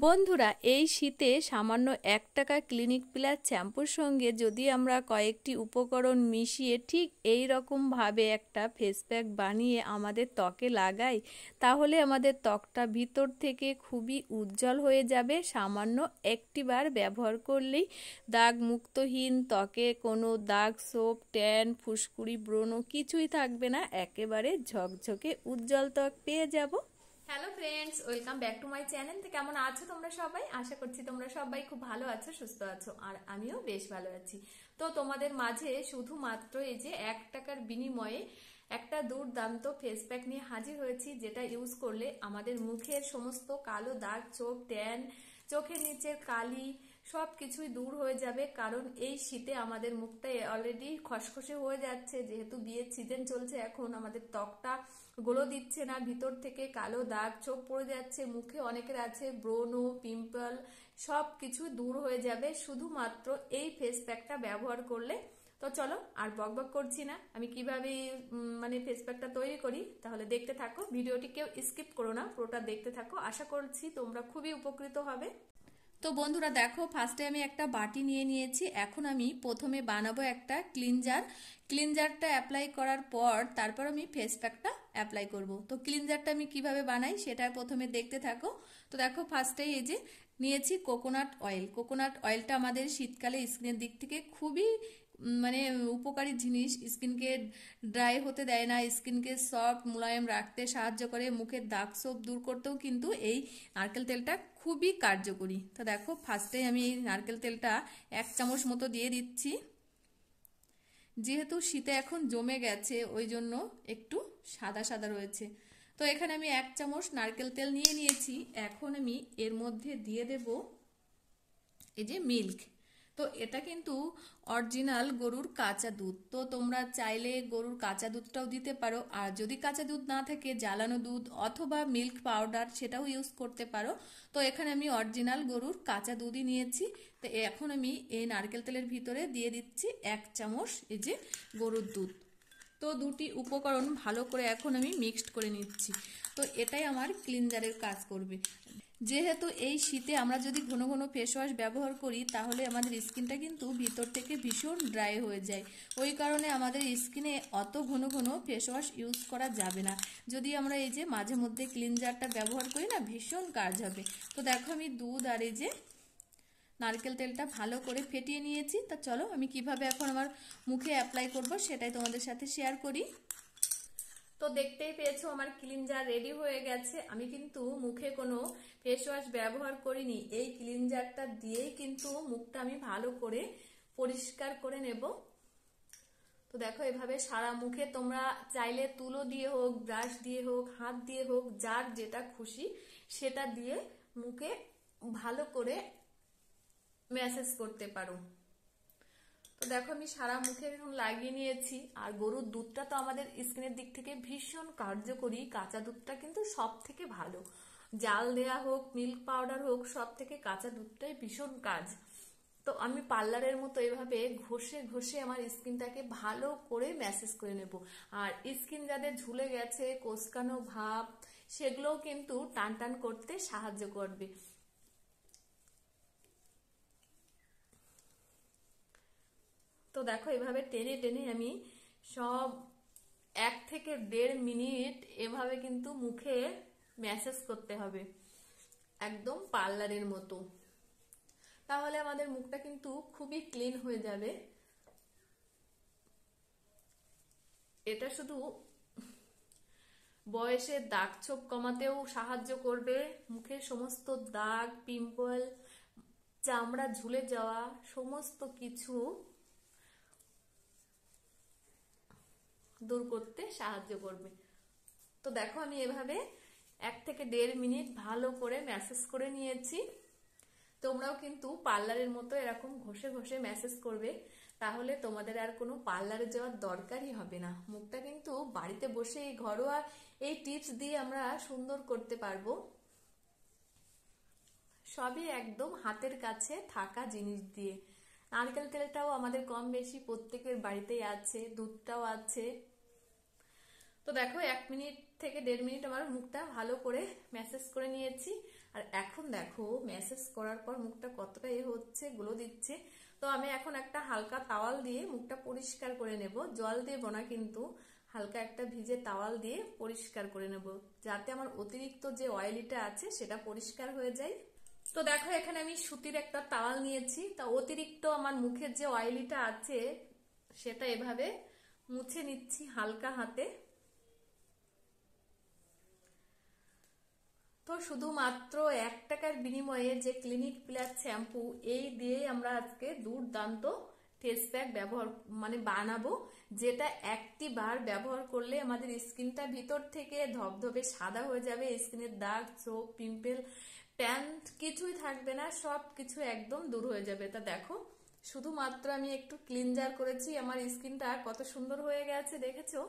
বন্ধুরা, এই শীতে সামান্য 1 টাকা ক্লিনিক প্লাস শ্যাম্পুর সঙ্গে যদি আমরা কয়েকটি উপকরণ মিশিয়ে ঠিক এই রকমভাবে একটা ফেস প্যাক বানিয়ে আমাদের ত্বকে লাগাই, তাহলে আমাদের ত্বকটা ভিতর থেকে খুবই উজ্জ্বল হয়ে যাবে। সামান্য একটিবার ব্যবহার করলেই দাগ মুক্তহীন ত্বকে কোনো দাগ, ছোপ, ট্যান, ফুসকুড়ি, ব্রণ কিছুই থাকবে না। একেবারে ঝকঝকে উজ্জ্বল ত্বক পেয়ে যাব। Hello friends, welcome back to my channel. তো কেমন আছো তোমরা সবাই? আশা করছি তোমরা সবাই খুব ভালো আছো, সুস্থ আছো, আর আমিও বেশ ভালো আছি। তো তোমাদের মাঝে শুধুমাত্র এই যে 1 টাকার বিনিময়ে একটা দুর্দান্ত ফেস প্যাক নিয়ে হাজির হয়েছি, যেটা ইউজ করলে আমাদের মুখের সমস্ত কালো দাগ, চোখ, ট্যান, চোখের নিচের কালি সব কিছুই দূর হয়ে যাবে। কারণ এই শীতে আমাদের মুখটা অলরেডি খসখসে হয়ে যাচ্ছে, যেহেতু বিয়ের সিজন চলছে। এখন আমাদের ত্বকটা গ্লো দিচ্ছে না, ভিতর থেকে কালো দাগ, চোখ পড়ে যাচ্ছে, মুখে অনেকের আছে ব্রণ, পিম্পল, সব কিছু দূর হয়ে যাবে শুধুমাত্র এই ফেস প্যাকটা ব্যবহার করলে। তো চলো আর বকবক করছি না, আমি কিভাবে ফেস প্যাকটা তৈরি করি তাহলে দেখতে থাকো। ভিডিওটি কেউ স্কিপ করো না, পুরোটা দেখতে থাকো। আশা করছি তোমরা খুবই উপকৃত হবে। তো বন্ধুরা দেখো, ফার্স্টে আমি একটা বাটি নিয়ে নিয়েছি। এখন আমি প্রথমে বানাবো একটা ক্লিনজারটা অ্যাপ্লাই করার পর তারপর আমি ফেস প্যাকটা অ্যাপ্লাই করব। তো ক্লিনজারটা আমি কিভাবে বানাই সেটা প্রথমে দেখতে থাকো। তো দেখো, ফার্স্টে এই যে নিয়েছি কোকোনাট অয়েলটা আমাদের শীতকালে স্কিনের দিক থেকে খুবই উপকারী জিনিস। স্কিনকে ড্রাই হতে দেয় না, স্কিনকে সফট মোলায়েম রাখতে সাহায্য করে, মুখের দাগ ছোপ দূর করতেও কিন্তু এই নারকেল তেলটা খুবই কার্যকরী। তো দেখো, ফার্স্টে আমি এই নারকেল তেলটা 1 চামচ মতো দিয়ে দিচ্ছি। যেহেতু শীতে এখন জমে গেছে ওই জন্য একটু সাদা সাদা রয়েছে। তো এখানে আমি 1 চামচ নারকেল তেল নিয়ে নিয়েছি। এখন আমি এর মধ্যে দিয়ে দেব এই যে মিল্ক। তো এটা কিন্তু অরিজিনাল গরুর কাঁচা দুধ। তো তোমরা চাইলে গরুর কাঁচা দুধটাও দিতে পারো, আর যদি কাঁচা দুধ না থাকে জ্বালানো দুধ অথবা মিল্ক পাউডার সেটাও ইউজ করতে পারো। তো এখানে আমি অরিজিনাল গরুর কাঁচা দুধই নিয়েছি। তো এখন আমি এই নারকেল তেলের ভিতরে দিয়ে দিচ্ছি 1 চামচ এই যে গরুর দুধ। তো দুটি উপকরণ ভালো করে এখন আমি মিক্সড করে নিচ্ছি। তো এটাই আমার ক্লিনজারের কাজ করবে। যেহেতু এই শীতে আমরা যদি ঘন ঘন ফেস ওয়াশ ব্যবহার করি তাহলে আমাদের স্কিনটা কিন্তু ভিতর থেকে ভীষণ ড্রাই হয়ে যায়। ওই কারণে আমাদের স্কিনে অত ঘন ঘন ফেস ওয়াশ ইউজ করা যাবে না। যদি আমরা এই যে মাঝে মধ্যে ক্লিনজারটা ব্যবহার করি না, ভীষণ কাজ হবে। তো দেখো, আমি দুধ আর এই যে নারকেল তেলটা ভালো করে ফেটিয়ে নিয়েছি। তা চলো আমি কিভাবে এখন আমার মুখে অ্যাপ্লাই করব সেটাই তোমাদের সাথে শেয়ার করি। তো দেখতেই পেয়েছো আমার ক্লিনজার রেডি হয়ে গেছে। আমি কিন্তু মুখে কোনো ফেস ওয়াশ ব্যবহার করিনি, এই ক্লিনজারটা দিয়েই কিন্তু মুখটা আমি ভালো করে পরিষ্কার করে নেব। তো দেখো, এভাবে সারা মুখে তোমরা চাইলে তুলো দিয়ে হোক, ব্রাশ দিয়ে হোক, হাত দিয়ে হোক, যার যেটা খুশি সেটা দিয়ে মুখে ভালো করে ম্যাসাজ করতে পারো। তো দেখো, আমি সারা মুখে এখন লাগিয়ে নিয়েছি। আর গরুর দুধটা তো আমাদের স্কিনের দিক থেকে ভীষণ কার্যকরী। কাঁচা দুধটা কিন্তু সব থেকে ভালো, জাল দেয়া হোক, মিল্ক পাউডার হোক, সব থেকে কাঁচা দুধটাই ভীষণ কাজ। তো আমি পার্লারের মতো এভাবে ঘষে ঘষে আমার স্কিনটাকে ভালো করে ম্যাসেজ করে নেব। আর স্কিন যাদের ঝুলে গেছে, কোঁচকানো ভাব, সেগুলোও কিন্তু টান টান করতে সাহায্য করবে। তো দেখো, এভাবে টেনে টেনে আমি সব 1 থেকে 1.5 মিনিট এভাবে কিন্তু মুখে ম্যাসাজ করতে হবে, একদম পার্লারের মতো। তাহলে আমাদের মুখটা কিন্তু খুবই ক্লিন হয়ে যাবে। এটা শুধু বয়সের দাগ ছোপ কমাতেও সাহায্য করবে, মুখের সমস্ত দাগ, পিম্পল, চামড়া ঝুলে যাওয়া সমস্ত কিছু দূর করতে সাহায্য করবে। তো দেখো, আমি এভাবে 1 থেকে 1.5 মিনিট ভালো করে ম্যাসাজ করে নিয়েছি। তোমরাও কিন্তু পার্লারের মতো এরকম ঘষে ঘষে ম্যাসাজ করবে, তাহলে তোমাদের আর কোনো পার্লারে যাওয়ার দরকারই হবে না। মুখটা কিন্তু বাড়িতে বসে ঘরোয়া এই টিপস দিয়ে আমরা সুন্দর করতে পারবো। সবই একদম হাতের কাছে থাকা জিনিস দিয়ে। নারকেল তেলটাও আমাদের কম বেশি প্রত্যেকের বাড়িতেই আছে, দুধটাও আছে। তো দেখো, 1 মিনিট থেকে 1.5 মিনিট আমার মুখটা ভালো করে ম্যাসাজ করে নিয়েছি। আর এখন দেখো, ম্যাসেজ করার পর মুখটা কতটা হচ্ছে, গ্লো দিচ্ছে। তো আমি এখন একটা হালকা তাওয়াল দিয়ে মুখটা পরিষ্কার করে নেব, জল দেব না কিন্তু হালকা একটা ভিজে তাওয়াল দিয়ে পরিষ্কার করে নেব, যাতে আমার অতিরিক্ত যে অয়েলিটা আছে সেটা পরিষ্কার হয়ে যায়। তো দেখো এখানে আমি সুতির একটা তাওয়াল নিয়েছি, তা অতিরিক্ত আমার মুখের যে অয়েলিটা আছে সেটা এভাবে মুছে নিচ্ছি হালকা হাতে। তো শুধুমাত্র 1 টাকার বিনিময়ে যে ক্লিনিক প্লাস শ্যাম্পু, এই দিয়ে আমরা আজকে দুর্দান্ত ফেস প্যাক ব্যবহার বানাবো, যেটা একটি বার ব্যবহার করলে আমাদের স্কিনটা ভিতর থেকে ধবধবে সাদা হয়ে যাবে, স্কিনের দাগ, ছোপ, পিম্পল, ট্যান কিছুই থাকবে না, সব কিছু একদম দূর হয়ে যাবে। তা দেখো শুধুমাত্র আমি একটু ক্লিনজার করেছি, আমার স্কিনটা কত সুন্দর হয়ে গেছে দেখেছো।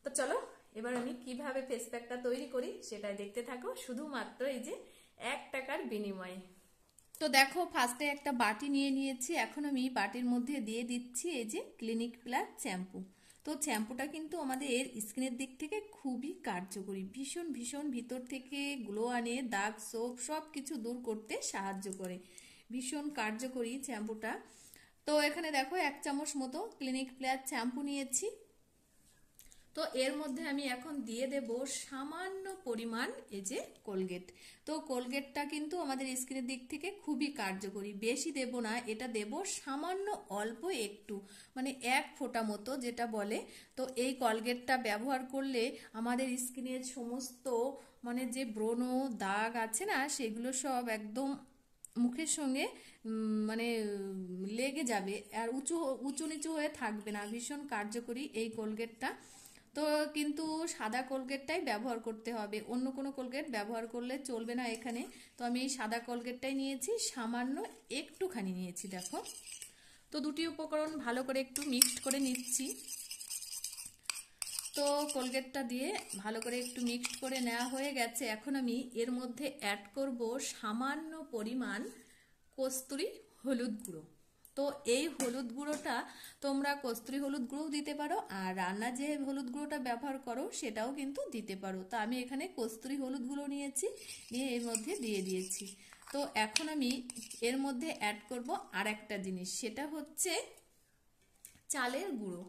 তো চলো এবার আমি কিভাবে ফেস প্যাকটা তৈরি করি সেটাই দেখতে থাকো, শুধুমাত্র এই যে 1 টাকার বিনিময়ে। তো দেখো ফার্স্টে একটা বাটি নিয়ে নিয়েছি, এখন আমি বাটির মধ্যে দিয়ে দিচ্ছি এই যে ক্লিনিক প্লাস শ্যাম্পু। তো শ্যাম্পুটা কিন্তু আমাদের স্কিনের দিক থেকে খুবই কার্যকরী, ভীষণ ভীষণ ভিতর থেকে গ্লো আনে, দাগ ছোপ সব কিছু দূর করতে সাহায্য করে, ভীষণ কার্যকরী শ্যাম্পুটা। তো এখানে দেখো 1 চামচ মতো ক্লিনিক প্লাস শ্যাম্পু নিয়েছি। তো এর মধ্যে আমি এখন দিয়ে দেব সামান্য পরিমাণ এই যে কোলগেট। তো কোলগেটটা কিন্তু আমাদের স্কিনের দিক থেকে খুবই কার্যকরী, বেশি দেব না, এটা দেব সামান্য অল্প একটু, 1 ফোঁটা মতো যেটা বলে। তো এই কোলগেটটা ব্যবহার করলে আমাদের স্কিনের সমস্ত যে ব্রণ দাগ আছে না সেগুলো সব একদম মুখের সঙ্গে লেগে যাবে, আর উঁচু উঁচু নিচু হয়ে থাকবে না, ভীষণ কার্যকরী এই কোলগেটটা। তো কিন্তু সাদা কোলগেটটাই ব্যবহার করতে হবে, অন্য কোনো কোলগেট ব্যবহার করলে চলবে না এখানে। তো আমি এই সাদা কোলগেটটাই নিয়েছি, সামান্য একটুখানি নিয়েছি দেখো। তো দুটি উপকরণ ভালো করে একটু মিক্সড করে নিচ্ছি। তো কোলগেটটা দিয়ে ভালো করে একটু মিক্সড করে নেওয়া হয়ে গেছে, এখন আমি এর মধ্যে অ্যাড করব সামান্য পরিমাণ কস্তুরি হলুদ গুঁড়ো। তো এই হলুদ গুঁড়োটা তোমরা কস্তুরি হলুদ গুঁড়োও দিতে পারো, আর রান্না যে হলুদ গুঁড়োটা ব্যবহার করো সেটাও কিন্তু দিতে পারো। তো আমি এখানে কস্তুরি হলুদ গুঁড়ো নিয়েছি, নিয়ে এর মধ্যে দিয়ে দিয়েছি। তো এখন আমি এর মধ্যে অ্যাড করব আর একটা জিনিস, সেটা হচ্ছে চালের গুঁড়ো।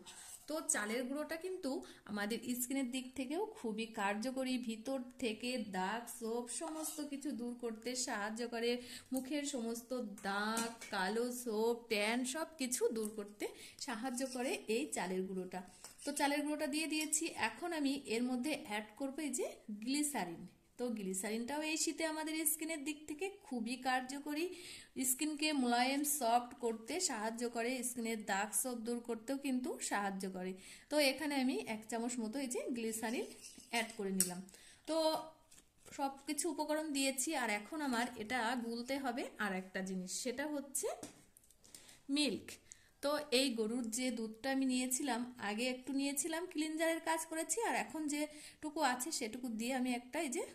তো চালের গুঁড়োটা কিন্তু আমাদের স্কিনের দিক থেকেও খুবই কার্যকরী, ভিতর থেকে দাগ ছোপ সমস্ত কিছু দূর করতে সাহায্য করে, মুখের সমস্ত দাগ, কালো ছোপ, ট্যান সব কিছু দূর করতে সাহায্য করে এই চালের গুঁড়োটা। তো চালের গুঁড়োটা দিয়ে দিয়েছি, এখন আমি এর মধ্যে অ্যাড করবো এই যে গ্লিসারিন। তো গ্লিসারিনটাও এই শীতে আমাদের স্কিনের দিক থেকে খুবই কার্যকরী, স্কিনকে মোলায়েম সফট করতে সাহায্য করে, স্কিনের দাগ ছোপ দূর করতেও কিন্তু সাহায্য করে। তো এখানে আমি 1 চামচ মতো এই যে গ্লিসারিন অ্যাড করে নিলাম। তো সব কিছু উপকরণ দিয়েছি, আর এখন আমার এটা গুলতে হবে আর একটা জিনিস, সেটা হচ্ছে মিল্ক। তো এই গরুর যে দুধটা আমি নিয়েছিলাম, আগে একটু নিয়েছিলাম ক্লিনজারের কাজ করেছি, আর এখন যেটুকু আছে সেটুকু দিয়ে আমি একটা এই যে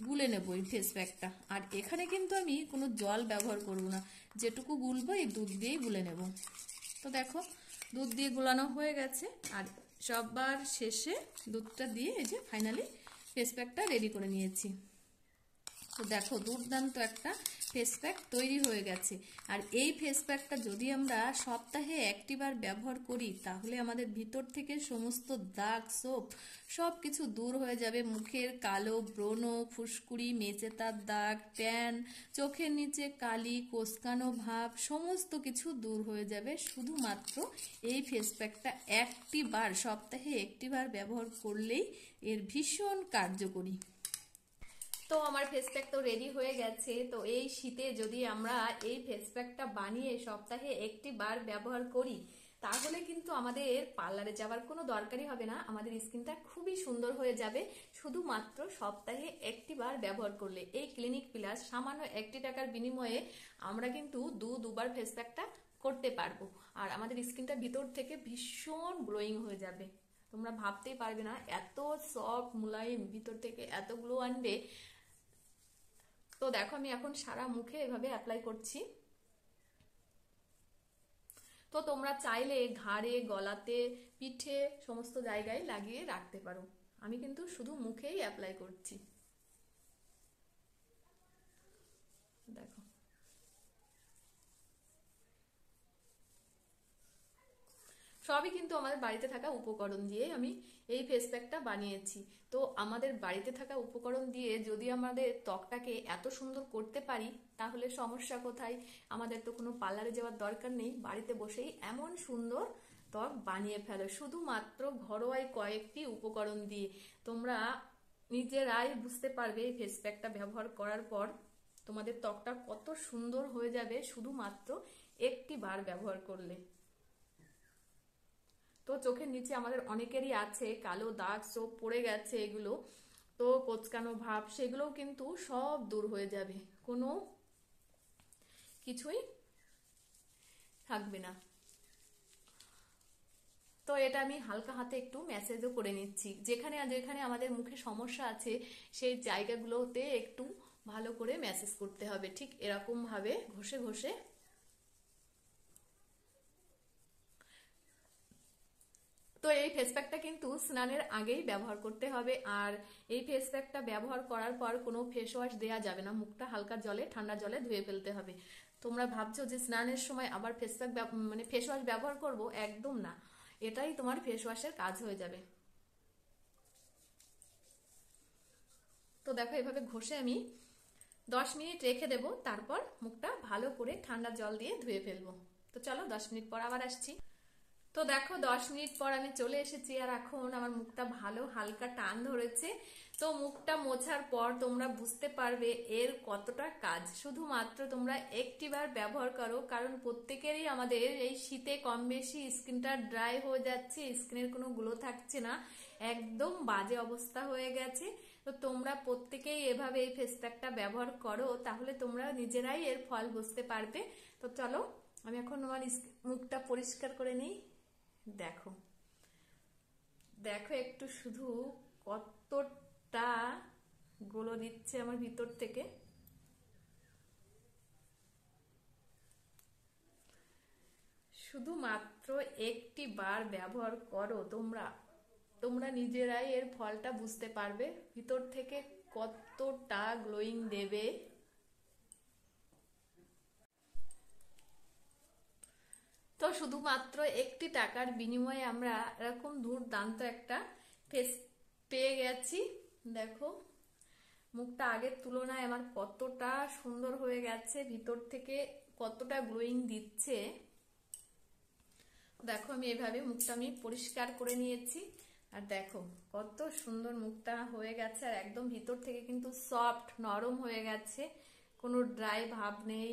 গুলে নেবো এই ফেস প্যাকটা। আর এখানে কিন্তু আমি কোনো জল ব্যবহার করব না, যেটুকু গুলবো এই দুধ দিয়েই গুলে নেব। তো দেখো দুধ দিয়ে গুলানো হয়ে গেছে, আর সববার শেষে দুধটা দিয়ে এই যে ফাইনালি ফেস প্যাকটা রেডি করে নিয়েছি। তো দেখো দুর্দান্ত একটা ফেস প্যাক তৈরি হয়ে গেছে। আর এই ফেস প্যাকটা যদি আমরা সপ্তাহে 1টি বার ব্যবহার করি, তাহলে আমাদের ভিতর থেকে সমস্ত দাগ ছোপ সব কিছু দূর হয়ে যাবে, মুখের কালো ব্রণ, ফুসকুড়ি, মেচেতার দাগ, ট্যান, চোখের নিচে কালি, কোঁচকানো ভাব সমস্ত কিছু দূর হয়ে যাবে শুধুমাত্র এই ফেস প্যাকটা সপ্তাহে 1টি বার ব্যবহার করলেই। এর ভীষণ কার্যকরী। তো আমার ফেস প্যাক তো রেডি হয়ে গেছে। তো এই শীতে যদি আমরা এই ফেস প্যাকটা বানিয়ে সপ্তাহে 1টি বার ব্যবহার করি, তাহলে কিন্তু আমাদের পার্লারে যাওয়ার কোনো দরকারই হবে না, আমাদের স্কিনটা খুবই সুন্দর হয়ে যাবে শুধুমাত্র সপ্তাহে 1টি বার ব্যবহার করলে। এই ক্লিনিক প্লাস সামান্য 1 টাকার বিনিময়ে আমরা কিন্তু দুবার ফেস প্যাকটা করতে পারবো, আর আমাদের স্কিনটা ভিতর থেকে ভীষণ গ্লোয়িং হয়ে যাবে, তোমরা ভাবতেই পারবে না এত সফট মুলায়ম, ভিতর থেকে এত গ্লো আনবে। তো দেখো আমি এখন সারা মুখে এভাবে অ্যাপ্লাই করছি। তো তোমরা চাইলে ঘাড়ে, গলাতে, পিঠে সমস্ত জায়গায় লাগিয়ে রাখতে পারো, আমি কিন্তু শুধু মুখেই অ্যাপ্লাই করছি। সবই কিন্তু আমাদের বাড়িতে থাকা উপকরণ দিয়ে আমি এই ফেস প্যাকটা বানিয়েছি। তো আমাদের বাড়িতে থাকা উপকরণ দিয়ে যদি আমাদের ত্বকটাকে এত সুন্দর করতে পারি তাহলে সমস্যা কোথায়? আমাদের তো কোনো পার্লারে যাওয়ার দরকার নেই, বাড়িতে বসেই এমন সুন্দর ত্বক বানিয়ে ফেলো শুধুমাত্র ঘরোয়া কয়েকটি উপকরণ দিয়ে। তোমরা নিজেরাই বুঝতে পারবে এই ফেস প্যাকটা ব্যবহার করার পর তোমাদের ত্বকটা কত সুন্দর হয়ে যাবে শুধুমাত্র একটি বার ব্যবহার করলে। তো চোখের নিচে আমাদের অনেকেরই আছে কালো দাগ, ছোপ পড়ে গেছে, এগুলো তো কোঁচকানো ভাব, সেগুলোও কিন্তু সব দূর হয়ে যাবে, কোনো কিছুই থাকবে না। তো এটা আমি হালকা হাতে একটু ম্যাসেজও করে নিচ্ছি, যেখানে যেখানে আমাদের মুখে সমস্যা আছে সেই জায়গাগুলোতে একটু ভালো করে ম্যাসেজ করতে হবে, ঠিক এরকম ভাবে ঘষে ঘষে। তো এই ফেস প্যাকটা কিন্তু স্নানের আগেই ব্যবহার করতে হবে, আর এই ফেস প্যাকটা ব্যবহার করার পর কোনো ফেস ওয়াশ দেওয়া যাবে না, মুখটা হালকা জলে, ঠান্ডা জলে ধুয়ে ফেলতে হবে। তোমরা ভাবছো যে স্নানের সময় আবার ফেস প্যাক মানে ফেস ওয়াশ ব্যবহার করব, একদম না, এটাই তোমার ফেস ওয়াশের কাজ হয়ে যাবে। তো দেখো এভাবে ঘষে আমি 10 মিনিট রেখে দেব, তারপর মুখটা ভালো করে ঠান্ডা জল দিয়ে ধুয়ে ফেলবো। তো চলো 10 মিনিট পর আবার আসছি। তো দেখো 10 মিনিট পর আমি চলে এসেছি, আর এখন আমার মুখটা ভালো হালকা টান ধরেছে। তো মুখটা মোছার পর তোমরা বুঝতে পারবে এর কতটা কাজ। শুধুমাত্র তোমরা একটিবার ব্যবহার করো, কারণ প্রত্যেকেরই আমাদের এই শীতে কম বেশি স্কিনটা ড্রাই হয়ে যাচ্ছে, স্কিনের কোনো গ্লো থাকছে না, একদম বাজে অবস্থা হয়ে গেছে। তো তোমরা প্রত্যেকেই এভাবে এই ফেস প্যাকটা ব্যবহার করো, তাহলে তোমরা নিজেরাই এর ফল বুঝতে পারবে। তো চলো আমি এখন আমার মুখটা পরিষ্কার করে নিই। দেখো দেখো একটু শুধু কতটা গ্লো দিচ্ছে আমার ভিতর থেকে। শুধুমাত্র একটি বার ব্যবহার করো তোমরা, তোমরা নিজেরাই এর ফলটা বুঝতে পারবে ভিতর থেকে কতটা গ্লোয়িং দেবে। তো শুধুমাত্র একটি টাকার বিনিময়ে আমরা এরকম দুর্দান্ত একটা ফেস পেয়ে গেছি। দেখো মুখটা আগের তুলনায় আমার কতটা সুন্দর হয়ে গেছে, ভিতর থেকে কতটা গ্লোয়িং দিচ্ছে। দেখো আমি এভাবে মুখটা আমি পরিষ্কার করে নিয়েছি, আর দেখো কত সুন্দর মুখটা হয়ে গেছে, আর একদম ভিতর থেকে কিন্তু সফট নরম হয়ে গেছে, কোনো ড্রাই ভাব নেই,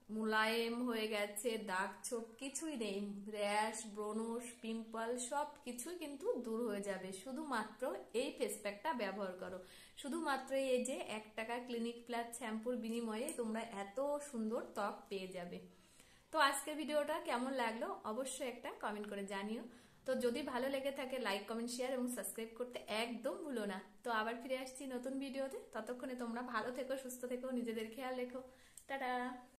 মুলায়েম হয়ে গেছে, দাগ ছোপ কিছুই নেই, র্যাশ, ব্রণ, পিম্পল সব কিছুই কিন্তু দূর হয়ে যাবে শুধুমাত্র এই ফেস প্যাকটা ব্যবহার করো। শুধুমাত্র এই যে 1 টাকা ক্লিনিক প্লাস শ্যাম্পুর বিনিময়ে তোমরা এত সুন্দর ত্বক পেয়ে যাবে। তো আজকের ভিডিওটা কেমন লাগলো অবশ্যই একটা কমেন্ট করে জানিও। তো যদি ভালো লেগে থাকে লাইক, কমেন্ট, শেয়ার এবং সাবস্ক্রাইব করতে একদম ভুলো না। তো আবার ফিরে আসছি নতুন ভিডিওতে, ততক্ষণে তোমরা ভালো থেকো, সুস্থ থেকো, নিজেদের খেয়াল রেখো। টাটা।